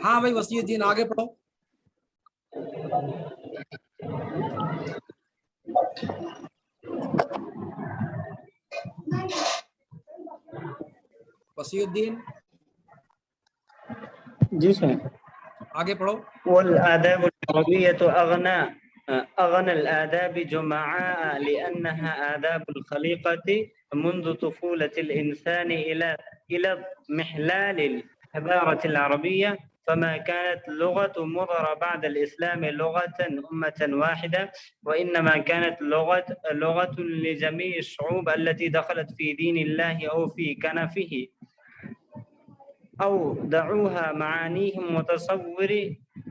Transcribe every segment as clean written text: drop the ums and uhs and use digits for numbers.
ہاں بھائی وسیع الدین آگے پڑھو. وسیع الدین جی سر. آگے پڑھو. والآداب العربية أغنى الآداب جمعاء لأنها آداب الخليقة منذ طفولة الإنسان إلى محلال الحضارة العربية، فما كانت لغة مضر بعد الإسلام لغة أمة واحدة، وإنما كانت لغة لجميع الشعوب التي دخلت في دين الله أو في كنفه أو دعوها معانيهم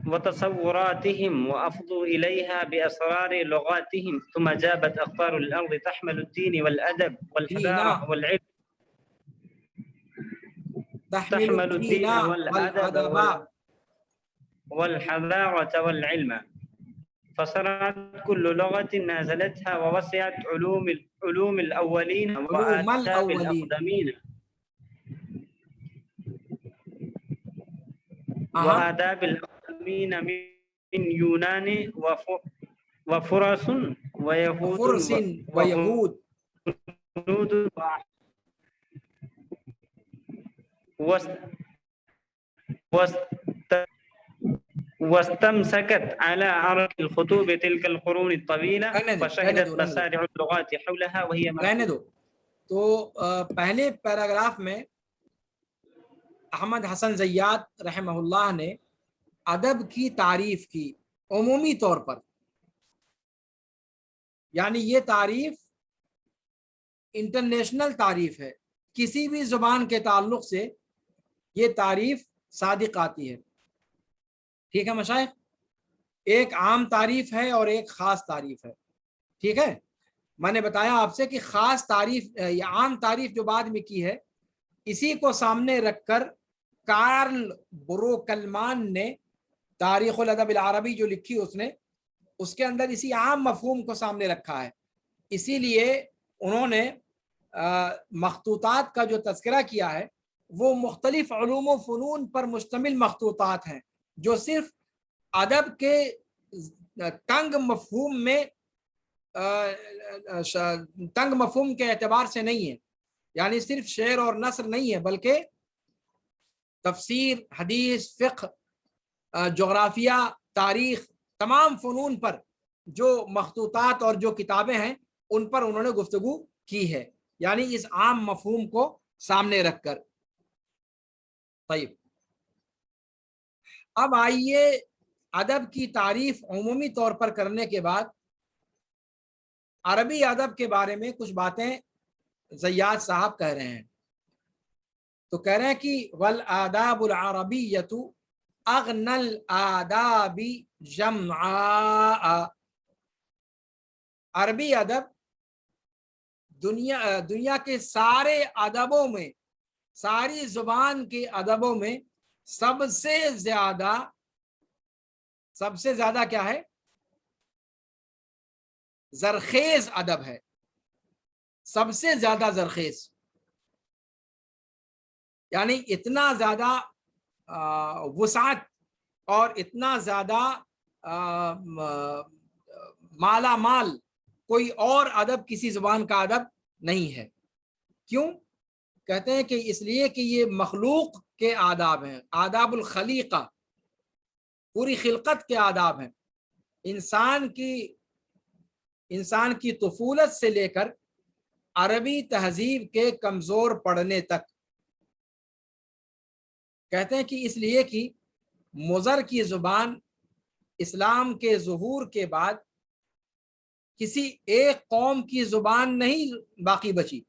وتصوراتهم وأفضوا إليها بأسرار لغاتهم، ثم جابت أخبار الأرض تحمل الدين والأدب والحضارة والعلم تحمل الدين والأدب والحضارة والعلم، فصارت كل لغة نازلتها ووسعت علوم الأولين وآداب الأقدمين وآداب الأقدمين من يونان وفرس ويهود واستمسكت على عرق الخطوب تلك القرون الطويلة فشهدت مسارع اللغات حولها وهي رہنے دو. تو پہلے پیراگراف میں احمد حسن زیات رحمہ اللہ نے ادب کی تعریف کی عمومی طور پر، یعنی یہ تعریف انٹرنیشنل تعریف ہے، کسی بھی زبان کے تعلق سے یہ تعریف صادق آتی ہے. ٹھیک ہے مشائخ، ایک عام تعریف ہے اور ایک خاص تعریف ہے. ٹھیک ہے، میں نے بتایا آپ سے کہ خاص تعریف یا عام تعریف جو بعد میں کی ہے، اسی کو سامنے رکھ کر کارل بروکلمان نے تاریخ الادب العربی جو لکھی اس کے اندر اسی عام مفہوم کو سامنے رکھا ہے. اسی لیے انہوں نے مخطوطات کا جو تذکرہ کیا ہے وہ مختلف علوم و فنون پر مشتمل مخطوطات ہیں، جو صرف ادب کے تنگ مفہوم کے اعتبار سے نہیں ہے، یعنی صرف شعر اور نثر نہیں ہے، بلکہ تفسیر، حدیث، فقہ، جغرافیہ، تاریخ، تمام فنون پر جو مخطوطات اور جو کتابیں ہیں ان پر انہوں نے گفتگو کی ہے، یعنی اس عام مفہوم کو سامنے رکھ کر. طيب، اب آئیے ادب کی تعریف عمومی طور پر کرنے کے بعد عربی ادب کے بارے میں کچھ باتیں زیات صاحب کہہ رہے ہیں. تو کہہ رہے ہیں کہ والآداب العربیۃ اغنى الآداب جمعاء، عربی ادب دنیا کے سارے ادبوں میں، ساری زبان کے ادبوں میں سب سے زیادہ کیا ہے؟ زرخیز ادب ہے، سب سے زیادہ زرخیز، یعنی اتنا زیادہ وسعت اور اتنا زیادہ مالا مال کوئی اور ادب، کسی زبان کا ادب نہیں ہے. کیوں کہتے ہیں؟ کہ اس لیے کہ یہ مخلوق کے آداب ہیں، آداب الخلیقہ، پوری خلقت کے آداب ہیں. انسان کی طفولت سے لے کر عربی تہذیب کے کمزور پڑنے تک. کہتے ہیں کہ اس لیے کہ مضر کی زبان اسلام کے ظہور کے بعد کسی ایک قوم کی زبان نہیں باقی بچی.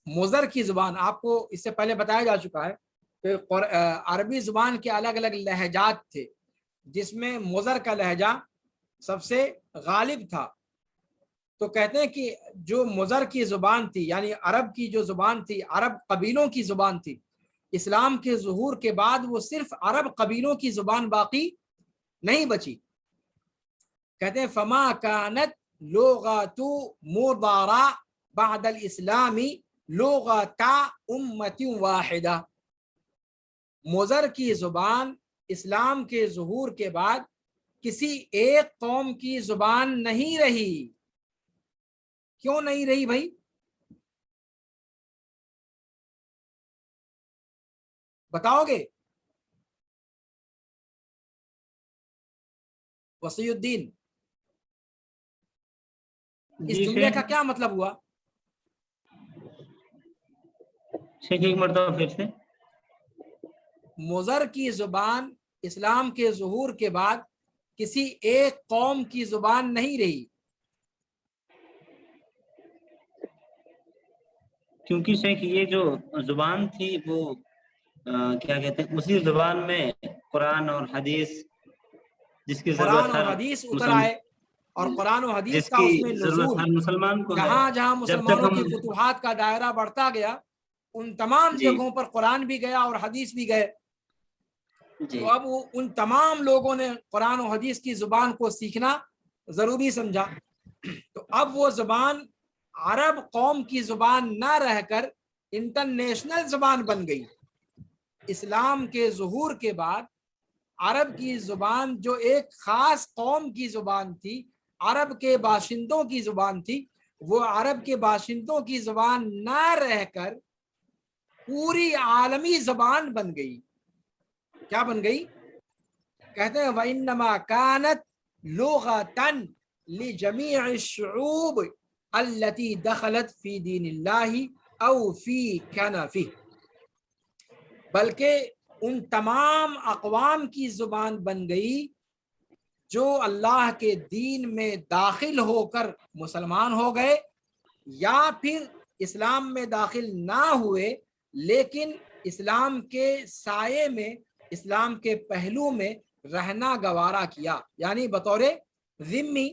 مضر کی زبان آپ کو اس سے پہلے بتایا جا چکا ہے کہ عربی زبان کے الگ الگ لہجات تھے، جس میں مضر کا لہجہ سب سے غالب تھا. تو کہتے ہیں کہ جو مضر کی زبان تھی، یعنی عرب کی جو زبان تھی، عرب قبیلوں کی زبان تھی، اسلام کے ظہور کے بعد وہ صرف عرب قبیلوں کی زبان باقی نہیں بچی. کہتے ہیں فما كانت لغات مضر بعد الاسلام لغت امت واحدہ. مضر کی زبان اسلام کے ظہور کے بعد کسی ایک قوم کی زبان نہیں رہی. کیوں نہیں رہی بھائی؟ بتاؤ گے؟ وصی الدین، اس جملے کا کیا مطلب ہوا؟ ایک مرتبہ پھر سے. مضر کی زبان اسلام کے ظہور کے بعد کسی ایک قوم کی زبان نہیں رہی. کیونکہ شیخ یہ جو زبان تھی وہ کیا کہتے ہیں، اسی زبان میں قرآن اور حدیث جس کی ضرورت قرآن اور حدیث اتر آئے، اور قرآن و حدیث جس کا کی اس میں ضرورت نزول ہر مسلمان کو ہے. جہاں جہاں جب تک مسلمانوں ہم کی فتوحات کا دائرہ بڑھتا گیا ان تمام جی جگہوں پر قرآن بھی گیا اور حدیث بھی گئے. جی تو اب ان تمام لوگوں نے قرآن و حدیث کی زبان کو سیکھنا ضروری سمجھا. تو اب وہ زبان عرب قوم کی زبان نہ رہ کر انٹرنیشنل زبان بن گئی. اسلام کے ظہور کے بعد عرب کی زبان جو ایک خاص قوم کی زبان تھی، عرب کے باشندوں کی زبان تھی، وہ عرب کے باشندوں کی زبان نہ رہ کر پوری عالمی زبان بن گئی. کیا بن گئی؟ کہتے ہیں وَإِنَّمَا كَانَتْ لُغَةً لِجَمِيعِ الشُّعُوبِ الَّتِي دَخَلَتْ فِي دِينِ اللَّهِ أَوْ فِي كَنَفِهِ، بلکہ ان تمام اقوام کی زبان بن گئی جو اللہ کے دین میں داخل ہو کر مسلمان ہو گئے یا پھر اسلام میں داخل نہ ہوئے لیکن اسلام کے سائے میں، اسلام کے پہلو میں رہنا گوارا کیا، یعنی بطور ذمی.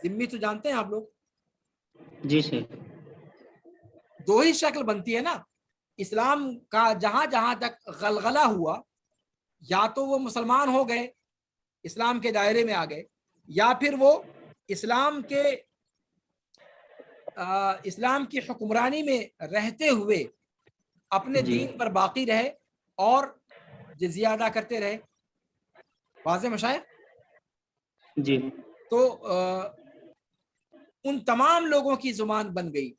ذمی تو جانتے ہیں آپ لوگ، جی شیخ. دو ہی شکل بنتی ہے نا. اسلام کا جہاں جہاں تک غلغلہ ہوا، یا تو وہ مسلمان ہو گئے، اسلام کے دائرے میں آ گئے، یا پھر وہ اسلام کی حکمرانی میں رہتے ہوئے اپنے جی دین پر باقی رہے اور جزیہ ادا کرتے رہے. واضح مشائخ؟ جی. تو ان تمام لوگوں کی زبان بن گئی،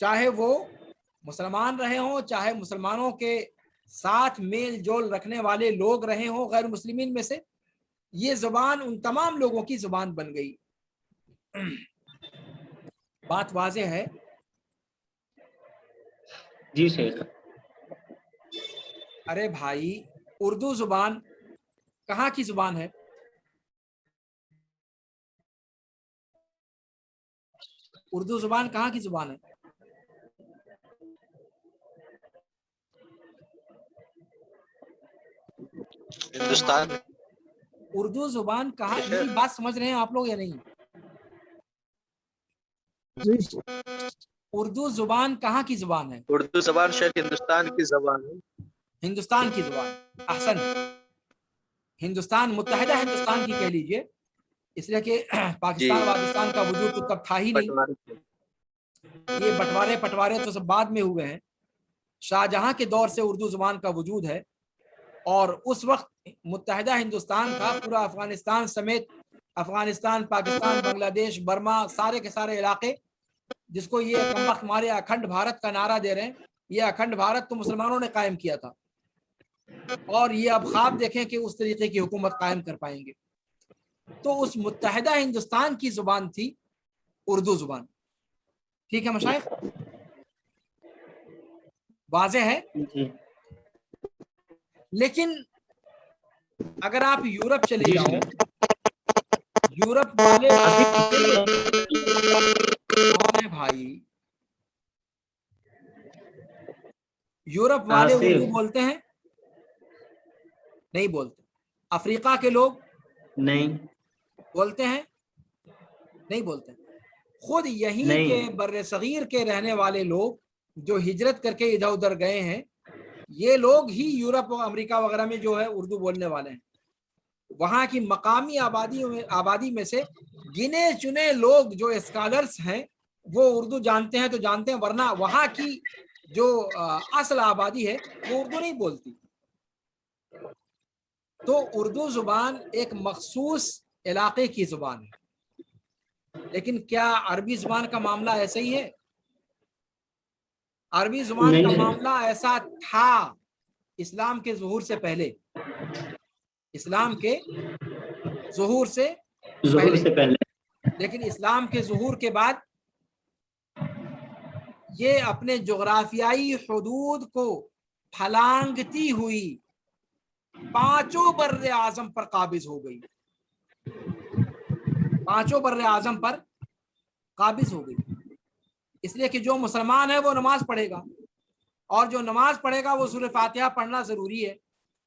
چاہے وہ مسلمان رہے ہوں، چاہے مسلمانوں کے ساتھ میل جول رکھنے والے لوگ رہے ہوں غیر مسلمین میں سے، یہ زبان ان تمام لوگوں کی زبان بن گئی. بات واضح ہے؟ جی شیخ. ارے بھائی، اردو زبان کہاں کی زبان ہے؟ اردو زبان کہاں کی زبان ہے؟ ہندوستان. اردو زبان کہاں؟ میری بات سمجھ رہے ہیں آپ لوگ یا نہیں؟ اردو زبان کہاں کی زبان ہے؟ اردو زبان شاید ہندوستان کی زبان ہے. ہندوستان کی زبان. احسن. ہندوستان، متحدہ ہندوستان کی کہہ لیجئے، اس لیے کہ پاکستان پاکستان کا وجود تو تب تھا ہی نہیں. یہ پٹوارے تو سب بعد میں ہوئے ہیں. شاہجہاں کے دور سے اردو زبان کا وجود ہے، اور اس وقت متحدہ ہندوستان تھا، پورا افغانستان سمیت افغانستان، پاکستان، بنگلہ دیش، برما، سارے کے سارے علاقے، جس کو یہ کم وقت ہمارے اکھنڈ بھارت کا نعرہ دے رہے ہیں. یہ اکھنڈ بھارت تو مسلمانوں نے قائم کیا تھا، اور یہ اب خواب دیکھیں کہ اس طریقے کی حکومت قائم کر پائیں گے. تو اس متحدہ ہندوستان کی زبان تھی اردو زبان. ٹھیک ہے مشائخ؟ واضح ہے؟ جی. لیکن اگر آپ یورپ چلے جی جاؤ، شیخ. یورپ والے کون ہے بھائی؟ یورپ والے اردو آصف. بولتے ہیں؟ نہیں بولتے. افریقہ کے لوگ نہیں. بولتے ہیں؟ نہیں بولتے. خود یہیں نہیں. کے بر صغیر کے رہنے والے لوگ جو ہجرت کر کے ادھر ادھر گئے ہیں، یہ لوگ ہی یورپ اور امریکہ وغیرہ میں جو ہے اردو بولنے والے ہیں. وہاں کی مقامی آبادی میں سے گنے چنے لوگ جو اسکالرس ہیں وہ اردو جانتے ہیں تو جانتے ہیں، ورنہ وہاں کی جو اصل آبادی ہے وہ اردو نہیں بولتی. تو اردو زبان ایک مخصوص علاقے کی زبان ہے. لیکن کیا عربی زبان کا معاملہ ایسا ہی ہے؟ عربی زبان کا نہیں معاملہ ایسا تھا اسلام کے ظہور سے پہلے. اسلام کے ظہور سے ظہور سے پہلے. لیکن اسلام کے ظہور کے بعد یہ اپنے جغرافیائی حدود کو پھلانگتی ہوئی 5 بر اعظم پر قابض ہو گئی. 5 بر اعظم پر قابض ہو گئی. اس لیے کہ جو مسلمان ہے وہ نماز پڑھے گا, اور جو نماز پڑھے گا وہ سورہ فاتحہ پڑھنا ضروری ہے,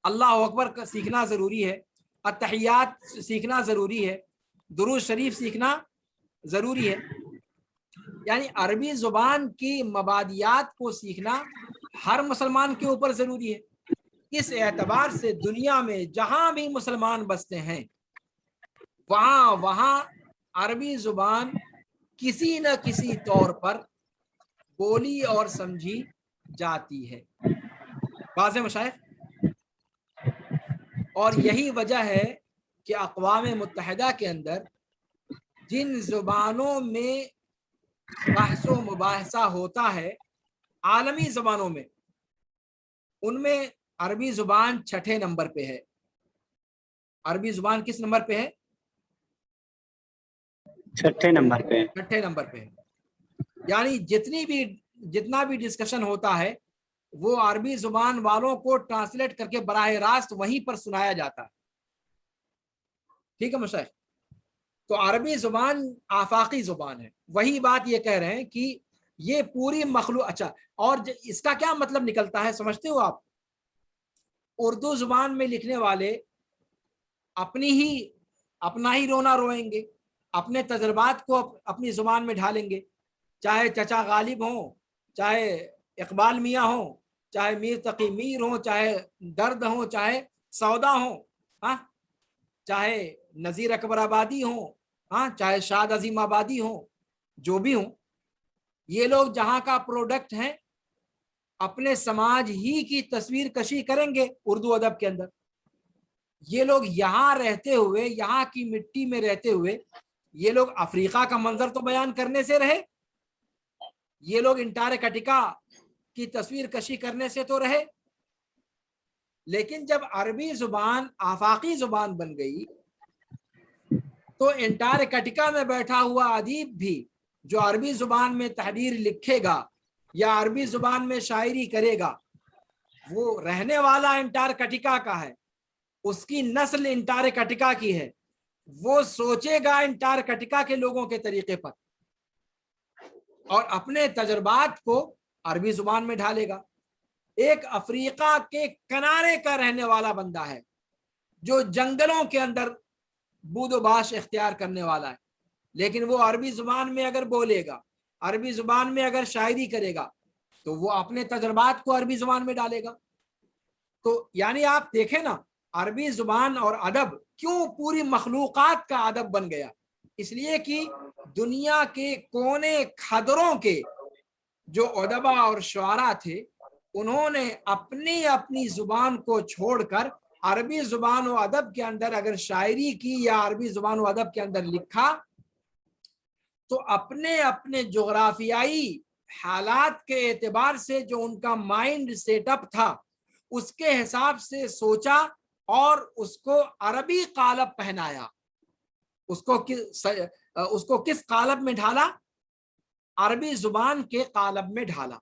اللہ اکبر سیکھنا ضروری ہے, التحیات سیکھنا ضروری ہے, درود شریف سیکھنا ضروری ہے. یعنی عربی زبان کی مبادیات کو سیکھنا ہر مسلمان کے اوپر ضروری ہے. اس اعتبار سے دنیا میں جہاں بھی مسلمان بستے ہیں وہاں عربی زبان کسی نہ کسی طور پر بولی اور سمجھی جاتی ہے. واضح مشائخ؟ اور یہی وجہ ہے کہ اقوام متحدہ کے اندر جن زبانوں میں بحث و مباحثہ ہوتا ہے عالمی زبانوں میں, ان میں عربی زبان 6 نمبر پہ ہے. عربی زبان کس نمبر پہ ہے؟ 6 نمبر پہ. 6 نمبر پہ ہے. یعنی جتنا بھی ڈسکشن ہوتا ہے وہ عربی زبان والوں کو ٹرانسلیٹ کر کے براہ راست وہیں پر سنایا جاتا ہے. ٹھیک ہے مشائخ؟ تو عربی زبان آفاقی زبان ہے. وہی بات یہ کہہ رہے ہیں کہ یہ پوری مخلوق. اچھا, اور اس کا کیا مطلب نکلتا ہے سمجھتے ہو آپ؟ اردو زبان میں لکھنے والے اپنا ہی رونا روئیں گے, اپنے تجربات کو اپنی زبان میں ڈھالیں گے, چاہے چچا غالب ہوں, چاہے اقبال میاں ہوں, چاہے میر تقی میر ہوں, چاہے درد ہوں, چاہے سودا ہوں, چاہے نذیر اکبر آبادی ہوں, چاہے شاد عظیم آبادی ہوں, جو بھی ہوں, یہ لوگ جہاں کا پروڈکٹ ہیں اپنے سماج ہی کی تصویر کشی کریں گے اردو ادب کے اندر. یہ لوگ یہاں رہتے ہوئے, یہاں کی مٹی میں رہتے ہوئے, یہ لوگ افریقہ کا منظر تو بیان کرنے سے رہے, یہ لوگ انٹارکٹیکا کی تصویر کشی کرنے سے تو رہے. لیکن جب عربی زبان آفاقی زبان بن گئی تو انٹارکٹیکا میں بیٹھا ہوا ادیب بھی جو عربی زبان میں تحریر لکھے گا یا عربی زبان میں شاعری کرے گا, وہ رہنے والا انٹارکٹیکا کا ہے, اس کی نسل انٹارکٹیکا کی ہے, وہ سوچے گا انٹارکٹیکا کے لوگوں کے طریقے پر اور اپنے تجربات کو عربی زبان میں ڈھالے گا. ایک افریقہ کے کنارے کا رہنے والا بندہ ہے جو جنگلوں کے اندر بود و باش اختیار کرنے والا ہے, لیکن وہ عربی زبان میں اگر بولے گا, عربی زبان میں اگر شاعری کرے گا تو وہ اپنے تجربات کو عربی زبان میں ڈالے گا. تو یعنی آپ دیکھیں نا, عربی زبان اور ادب کیوں پوری مخلوقات کا ادب بن گیا. اس لیے کہ دنیا کے کونے کھدروں کے جو ادبا اور شعراء تھے انہوں نے اپنی زبان کو چھوڑ کر عربی زبان و ادب کے اندر اگر شاعری کی یا عربی زبان و ادب کے اندر لکھا تو اپنے جغرافیائی حالات کے اعتبار سے جو ان کا مائنڈ سیٹ اپ تھا اس کے حساب سے سوچا اور اس کو عربی قالب پہنایا. اس کو کس قالب میں ڈھالا؟ عربی زبان کے قالب میں ڈھالا.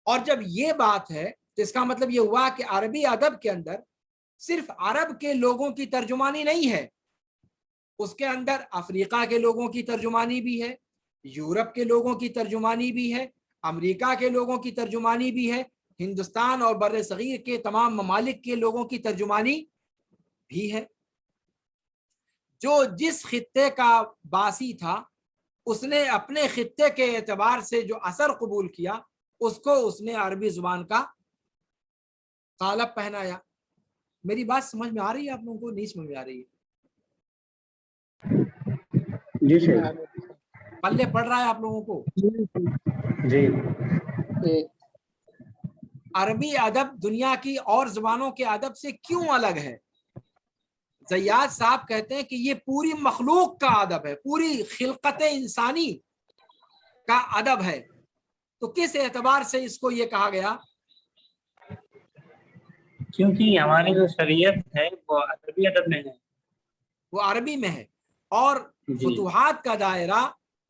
اور جب یہ بات ہے تو اس کا مطلب یہ ہوا کہ عربی ادب کے اندر صرف عرب کے لوگوں کی ترجمانی نہیں ہے, اس کے اندر افریقہ کے لوگوں کی ترجمانی بھی ہے, یورپ کے لوگوں کی ترجمانی بھی ہے, امریکہ کے لوگوں کی ترجمانی بھی ہے, ہندوستان اور بر صغیر کے تمام ممالک کے لوگوں کی ترجمانی بھی ہے. جو جس خطے کا باسی تھا اس نے اپنے خطے کے اعتبار سے جو اثر قبول کیا اس کو اس نے عربی زبان کا قالب پہنایا. میری بات سمجھ میں آ رہی ہے آپ لوگوں کو؟ نہیں سمجھ میں آ رہی ہے؟ جی سر. پلے پڑ رہا ہے آپ لوگوں کو؟ جی. عربی ادب دنیا کی اور زبانوں کے ادب سے کیوں الگ ہے؟ زیاد صاحب کہتے ہیں کہ یہ پوری مخلوق کا ادب ہے، پوری خلقت انسانی کا ادب ہے۔ تو کس اعتبار سے اس کو یہ کہا گیا؟ کیونکہ ہماری جو شریعت ہے وہ عربی ادب میں ہے، وہ عربی میں ہے، اور جی فتوحات کا دائرہ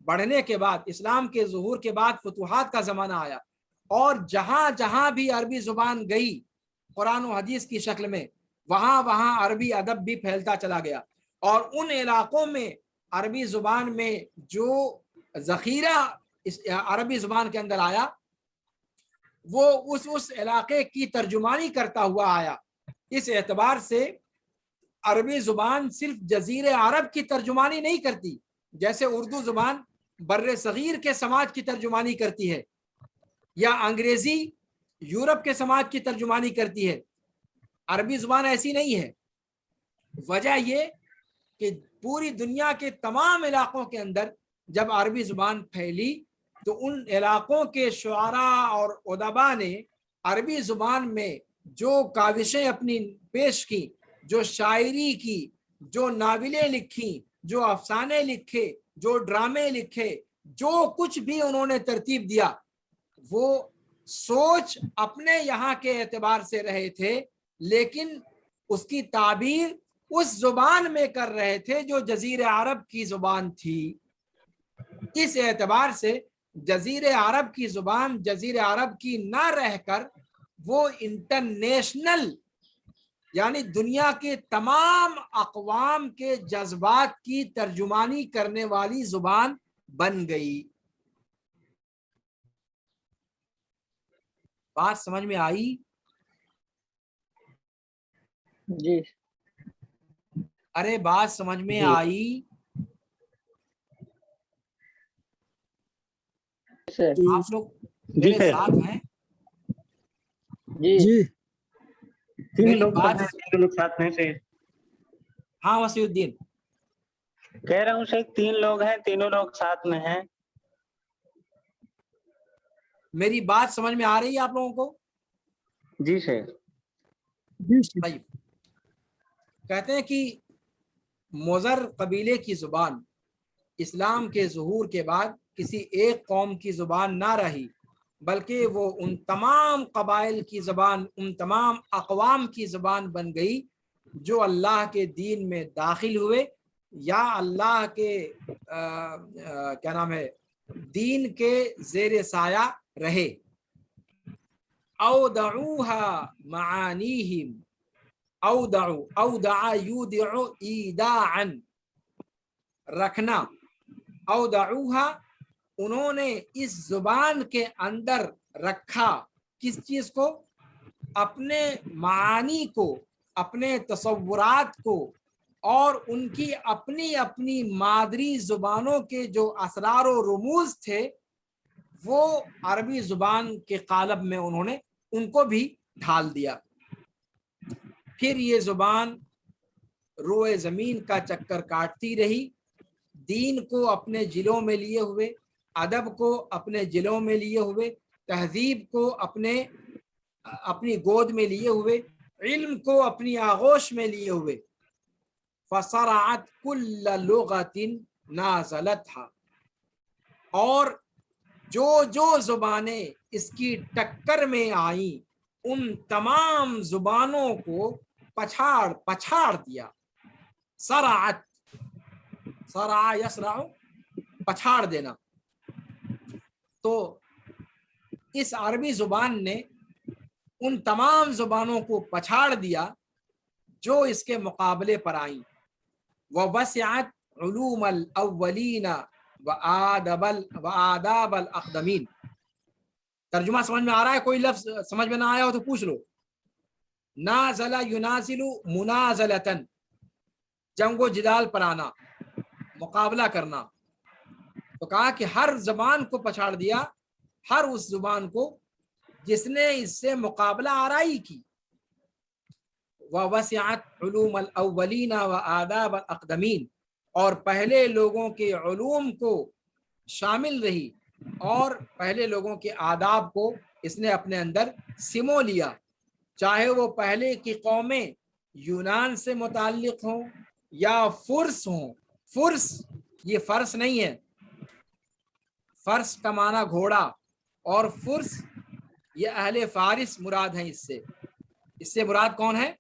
بڑھنے کے بعد، اسلام کے ظہور کے بعد فتوحات کا زمانہ آیا، اور جہاں جہاں بھی عربی زبان گئی قرآن و حدیث کی شکل میں، وہاں وہاں عربی ادب بھی پھیلتا چلا گیا، اور ان علاقوں میں عربی زبان میں جو ذخیرہ اس عربی زبان کے اندر آیا وہ اس علاقے کی ترجمانی کرتا ہوا آیا۔ اس اعتبار سے عربی زبان صرف جزیرے عرب کی ترجمانی نہیں کرتی، جیسے اردو زبان بر صغیر کے سماج کی ترجمانی کرتی ہے، یا انگریزی یورپ کے سماج کی ترجمانی کرتی ہے، عربی زبان ایسی نہیں ہے۔ وجہ یہ کہ پوری دنیا کے تمام علاقوں کے اندر جب عربی زبان پھیلی تو ان علاقوں کے شعراء اور ادبا نے عربی زبان میں جو کاوشیں اپنی پیش کی، جو شاعری کی، جو ناولیں لکھی، جو افسانے لکھے، جو ڈرامے لکھے، جو کچھ بھی انہوں نے ترتیب دیا، وہ سوچ اپنے یہاں کے اعتبار سے رہے تھے، لیکن اس کی تعبیر اس زبان میں کر رہے تھے جو جزیرہ عرب کی زبان تھی۔ اس اعتبار سے جزیرہ عرب کی زبان جزیرہ عرب کی نہ رہ کر وہ انٹرنیشنل، یعنی دنیا کے تمام اقوام کے جذبات کی ترجمانی کرنے والی زبان بن گئی۔ بات سمجھ میں آئی؟ جی ارے بات سمجھ میں آئی؟ آپ لوگ میرے ساتھ ہیں؟ جی تین لوگ ساتھ میں سے، ہاں وسیع الدین کہہ رہا ہوں شیخ تین لوگ ہیں، تینوں لوگ ساتھ میں ہیں۔ میری بات سمجھ میں آ رہی ہے آپ لوگوں کو؟ جی شیخ۔ طيب، کہتے ہیں کہ مضر قبیلے کی زبان اسلام کے ظہور کے بعد کسی ایک قوم کی زبان نہ رہی، بلکہ وہ ان تمام قبائل کی زبان، ان تمام اقوام کی زبان بن گئی جو اللہ کے دین میں داخل ہوئے یا اللہ کے کیا نام ہے دین کے زیر سایہ رہے۔ اودعوها معانیہم، اودع یودع ایداعا، رکھنا، اودعوها، انہوں نے اس زبان کے اندر رکھا، کس چیز کو؟ اپنے معانی کو، اپنے تصورات کو، اور ان کی اپنی اپنی مادری زبانوں کے جو اسرار و رموز تھے وہ عربی زبان کے قالب میں انہوں نے ان کو بھی ڈھال دیا۔ پھر یہ زبان روئے زمین کا چکر کاٹتی رہی، دین کو اپنے جلوں میں لیے ہوئے، ادب کو اپنے جلوں میں لیے ہوئے، تہذیب کو اپنی گود میں لیے ہوئے، علم کو اپنی آغوش میں لیے ہوئے۔ فصرعت کل لغت نازلتها، اور جو زبانیں اس کی ٹکر میں آئیں ان تمام زبانوں کو پچھاڑ دیا۔ سرعت، سرع یسرع، پچھاڑ دینا۔ تو اس عربی زبان نے ان تمام زبانوں کو پچھاڑ دیا جو اس کے مقابلے پر آئیں۔ وَوَسِعَتْ عُلُومَ الْأَوَّلِينَ وَآدَابَ الْأَقْدَمِينَ۔ ترجمہ سمجھ میں آ رہا ہے؟ کوئی لفظ سمجھ میں نہ آیا ہو تو پوچھ لو۔ نازل ینازل منازلتاً، جنگ و جدال پر آنا، مقابلہ کرنا۔ تو کہا کہ ہر زبان کو پچھاڑ دیا، ہر اس زبان کو جس نے اس سے مقابلہ آرائی کی۔ وَوَسِعَتْ عُلُومَ الْأَوَّلِينَ وَآدَابَ الْأَقْدَمِينَ، اور پہلے لوگوں کے علوم کو شامل رہی اور پہلے لوگوں کے آداب کو اس نے اپنے اندر سمو لیا، چاہے وہ پہلے کی قومیں یونان سے متعلق ہوں یا فرس ہوں۔ فرس یہ فرس نہیں ہے، فرس کا معنی گھوڑا، اور فرس یہ اہل فارس مراد ہیں۔ اس سے مراد کون ہے؟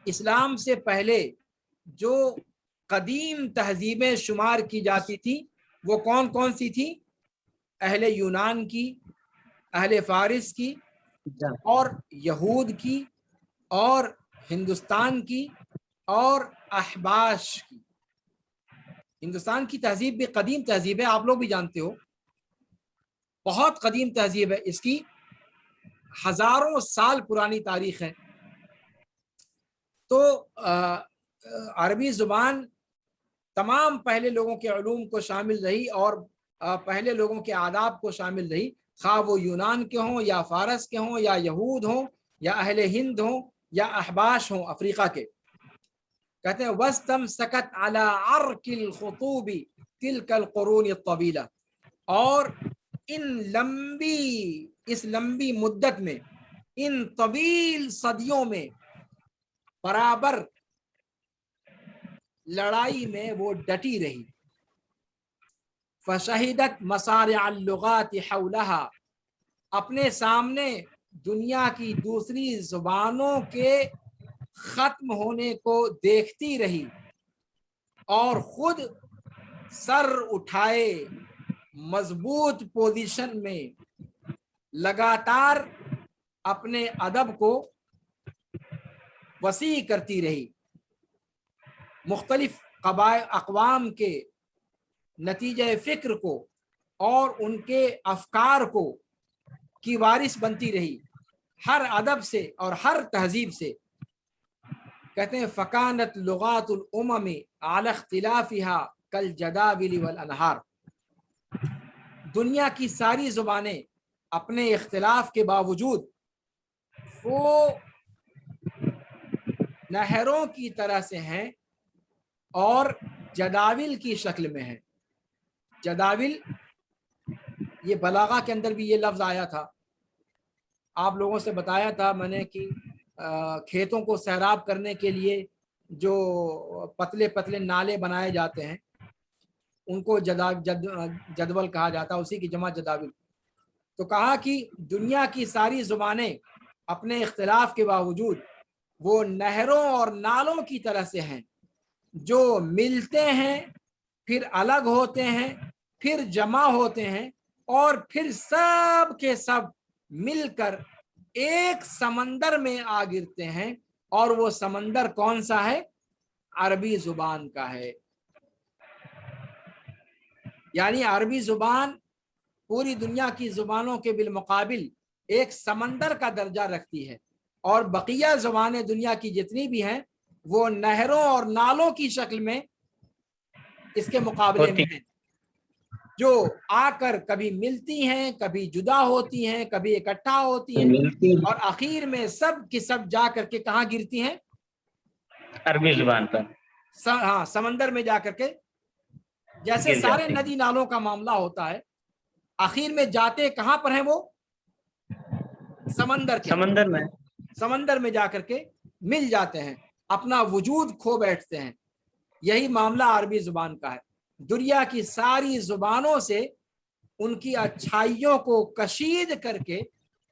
اسلام سے پہلے جو قدیم تہذیبیں شمار کی جاتی تھی وہ کون کون سی تھی؟ اہل یونان کی، اہل فارس کی، اور یہود کی، اور ہندوستان کی، اور احباش کی۔ ہندوستان کی تہذیب بھی قدیم تہذیب ہے، آپ لوگ بھی جانتے ہو، بہت قدیم تہذیب ہے، اس کی ہزاروں سال پرانی تاریخ ہے۔ تو عربی زبان تمام پہلے لوگوں کے علوم کو شامل رہی، اور پہلے لوگوں کے آداب کو شامل رہی، خواہ وہ یونان کے ہوں یا فارس کے ہوں یا یہود ہوں یا اہل ہند ہوں یا احباش ہوں افریقہ کے۔ کہتے ہیں وَاسْتَمْسَكَتْ عَلَىٰ عَرْكِ الْخُطُوبِ تِلْكَ الْقُرُونِ الطَّوِيلَةِ، اور اس لمبی مدت میں، ان طویل صدیوں میں برابر لڑائی میں وہ ڈٹی رہی۔ فشہدت مصارع اللغات حولها، اپنے سامنے دنیا کی دوسری زبانوں کے ختم ہونے کو دیکھتی رہی، اور خود سر اٹھائے مضبوط پوزیشن میں لگاتار اپنے ادب کو وسیع کرتی رہی، مختلف اقوام کے نتیجہ فکر کو اور ان کے افکار کو کی وارث بنتی رہی، ہر ادب سے اور ہر تہذیب سے۔ کہتے ہیں فکانت لغات الامم علی اختلافها کالجداول والانہار، دنیا کی ساری زبانیں اپنے اختلاف کے باوجود وہ نہروں کی طرح سے ہیں اور جداول کی شکل میں ہیں۔ جداول یہ بلاغہ کے اندر بھی یہ لفظ آیا تھا، آپ لوگوں سے بتایا تھا میں نے کہ کھیتوں کو سیراب کرنے کے لیے جو پتلے پتلے نالے بنائے جاتے ہیں ان کو جدول کہا جاتا ہے، اسی کی جمع جداول۔ تو کہا کہ دنیا کی ساری زبانیں اپنے اختلاف کے باوجود وہ نہروں اور نالوں کی طرح سے ہیں، جو ملتے ہیں، پھر الگ ہوتے ہیں، پھر جمع ہوتے ہیں، اور پھر سب کے سب مل کر ایک سمندر میں آ گرتے ہیں، اور وہ سمندر کون سا ہے؟ عربی زبان کا ہے۔ یعنی عربی زبان پوری دنیا کی زبانوں کے بالمقابل ایک سمندر کا درجہ رکھتی ہے، اور بقیہ زبانیں دنیا کی جتنی بھی ہیں وہ نہروں اور نالوں کی شکل میں اس کے مقابلے میں ہیں، جو آ کر کبھی ملتی ہیں، کبھی جدا ہوتی ہیں، کبھی اکٹھا ہوتی ہیں، اور آخر میں سب کی سب جا کر کے کہاں گرتی ہیں؟ عربی زبان پر۔ ہاں، سمندر میں جا کر کے، جیسے سارے ندی نالوں کا معاملہ ہوتا ہے، آخر میں جاتے کہاں پر ہیں؟ وہ سمندر میں جا کر کے مل جاتے ہیں، اپنا وجود کھو بیٹھتے ہیں۔ یہی معاملہ عربی زبان کا ہے۔ دنیا کی ساری زبانوں سے ان کی اچھائیوں کو کشید کر کے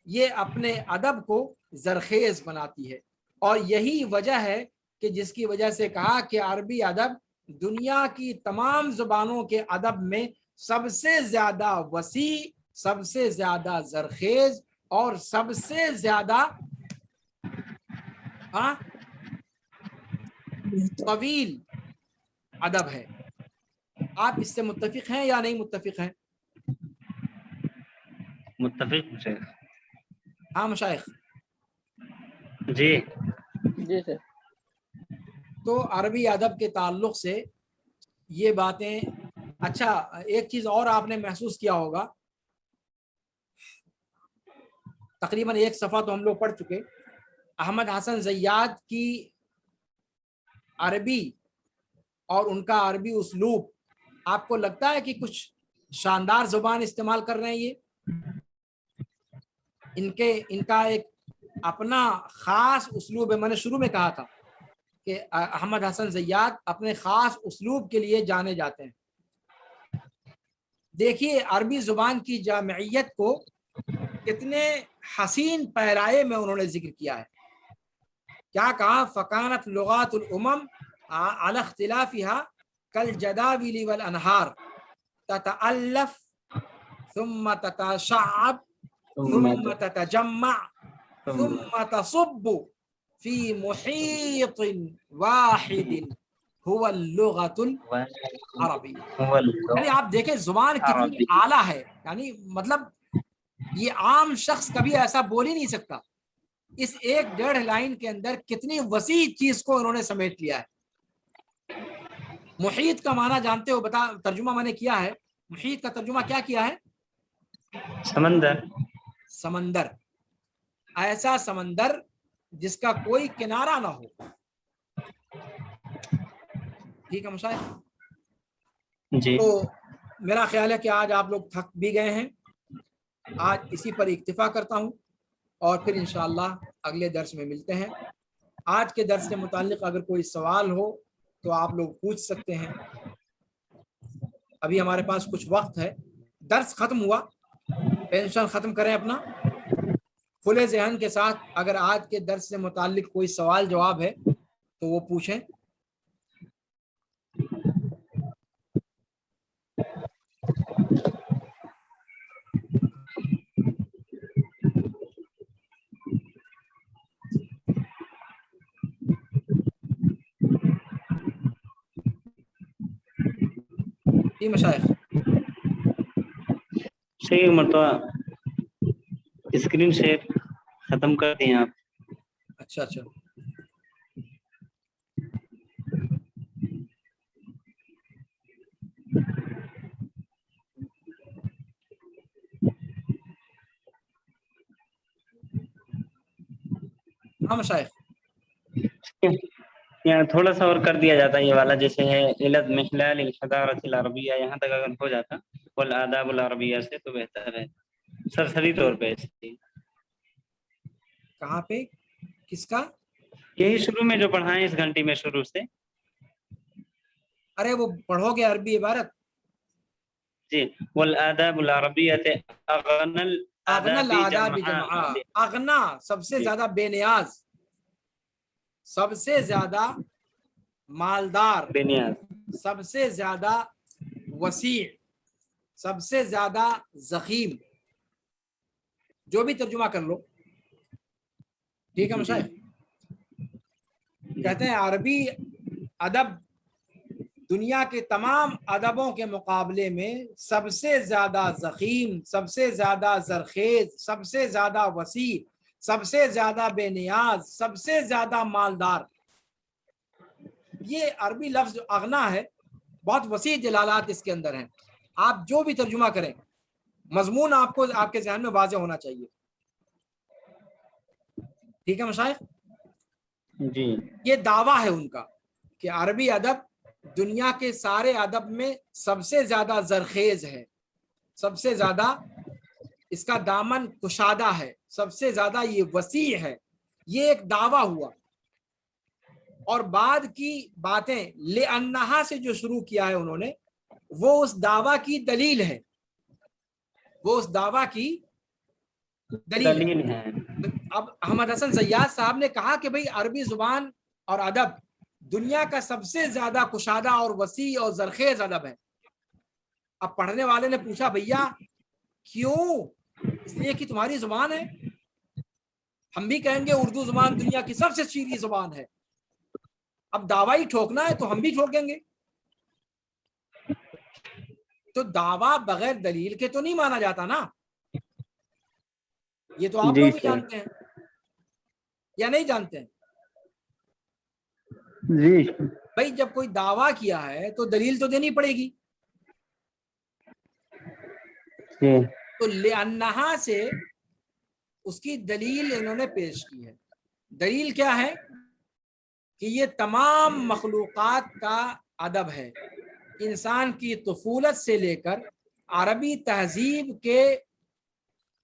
یہ اپنے ادب کو زرخیز بناتی ہے، اور یہی وجہ ہے کہ جس کی وجہ سے کہا کہ عربی ادب دنیا کی تمام زبانوں کے ادب میں سب سے زیادہ وسیع، سب سے زیادہ زرخیز اور سب سے زیادہ طویل ادب ہے۔ آپ اس سے متفق ہیں یا نہیں متفق ہیں؟ متفق مشایخ۔ ہاں مشایخ جی جی سر۔ تو عربی ادب کے تعلق سے یہ باتیں۔ اچھا، ایک چیز اور آپ نے محسوس کیا ہوگا، تقریباً ایک صفحہ تو ہم لوگ پڑھ چکے، احمد حسن زیاد کی عربی اور ان کا عربی اسلوب آپ کو لگتا ہے کہ کچھ شاندار زبان استعمال کر رہے ہیں یہ؟ ان کا ایک اپنا خاص اسلوب ہے. میں نے شروع میں کہا تھا کہ احمد حسن زیاد اپنے خاص اسلوب کے لیے جانے جاتے ہیں. دیکھیے عربی زبان کی جامعیت کو کتنے حسین پیرائے میں انہوں نے ذکر کیا ہے. کیا کہا؟ فکانت لغات الامم علی اختلافها کالجداول والانہار تتألف ثم تتشعب ثم تتجمع ثم تصب في محيط واحد هو اللغة العربية. یعنی آپ دیکھیں زبان کتنی اعلیٰ ہے. یعنی مطلب یہ عام شخص کبھی ایسا بول ہی نہیں سکتا. اس 1-1.5 لائن کے اندر کتنی وسیع چیز کو انہوں نے سمیٹ لیا ہے. محیط کا معنی جانتے ہو؟ ترجمہ میں نے کیا ہے. محیط کا ترجمہ کیا کیا ہے؟ سمندر. سمندر، ایسا سمندر جس کا کوئی کنارہ نہ ہو. ٹھیک ہے مشاہد جی. تو میرا خیال ہے کہ آج آپ لوگ تھک بھی گئے ہیں. آج اسی پر اکتفا کرتا ہوں اور پھر انشاءاللہ اگلے درس میں ملتے ہیں. آج کے درس کے متعلق اگر کوئی سوال ہو تو آپ لوگ پوچھ سکتے ہیں. ابھی ہمارے پاس کچھ وقت ہے. درس ختم ہوا، ٹینشن ختم کریں اپنا کھلے ذہن کے ساتھ. اگر آج کے درس سے متعلق کوئی سوال جواب ہے تو وہ پوچھیں. جی مشائخ. صحیح مرتبہ اسکرین شیئر ختم کر دیں آپ. اچھا اچھا. ہاں مشائخ. یہاں تھوڑا سا اور کر دیا جاتا ہے یہ والا، جیسے ہے علت محلال الحضارۃ العربیہ، یہاں تک اگر ہو جاتا والآداب العربیہ سے تو بہتر ہے سرسری طور پہ. کہاں پہ؟ کس کا؟ یہی شروع میں جو پڑھائیں اس گھنٹی میں شروع سے. ارے وہ پڑھو گے عربی عبارت. جی. والآداب العربیۃ اغنى الآداب جمعا. اغنا سب سے زیادہ بے نیاز، سب سے زیادہ مالدار، بے نیاز، سب سے زیادہ وسیع، سب سے زیادہ ضخیم، جو بھی ترجمہ کر لو. ٹھیک ہے مشائخ. کہتے ہیں عربی ادب دنیا کے تمام ادبوں کے مقابلے میں سب سے زیادہ ضخیم، سب سے زیادہ زرخیز، سب سے زیادہ وسیع، سب سے زیادہ بے نیاز، سب سے زیادہ مالدار. یہ عربی لفظ جو اغنا ہے بہت وسیع دلالات اس کے اندر ہیں. آپ جو بھی ترجمہ کریں مضمون آپ کو آپ کے ذہن میں واضح ہونا چاہیے. ٹھیک ہے مشائخ جی. یہ دعویٰ ہے ان کا کہ عربی ادب دنیا کے سارے ادب میں سب سے زیادہ زرخیز ہے، سب سے زیادہ اس کا دامن کشادہ ہے، سب سے زیادہ یہ وسیع ہے. یہ ایک دعویٰ ہوا. اور بعد کی باتیں لِأَنَّهَا سے جو شروع کیا ہے انہوں نے، وہ اس دعویٰ کی دلیل ہے، وہ اس دعویٰ کی دلیل ہے. اب احمد حسن زیاد صاحب نے کہا کہ بھئی عربی زبان اور ادب دنیا کا سب سے زیادہ کشادہ اور وسیع اور زرخیز ادب ہے. اب پڑھنے والے نے پوچھا بھیا کیوں؟ اس لیے کہ تمہاری زبان ہے. ہم بھی کہیں گے اردو زبان دنیا کی سب سے شیریں زبان ہے. اب دعویٰ ٹھوکنا ہے تو ہم بھی ٹھوکیں گے. تو دعویٰ بغیر دلیل کے تو نہیں مانا جاتا نا. یہ تو آپ لوگ بھی جانتے ہیں یا نہیں جانتے ہیں؟ جی بھائی جب کوئی دعویٰ کیا ہے تو دلیل تو دینی پڑے گی. تو لِأَنَّهَا سے اس کی دلیل انہوں نے پیش کی ہے. دلیل کیا ہے؟ کہ یہ تمام مخلوقات کا ادب ہے. انسان کی طفولت سے لے کر عربی تہذیب کے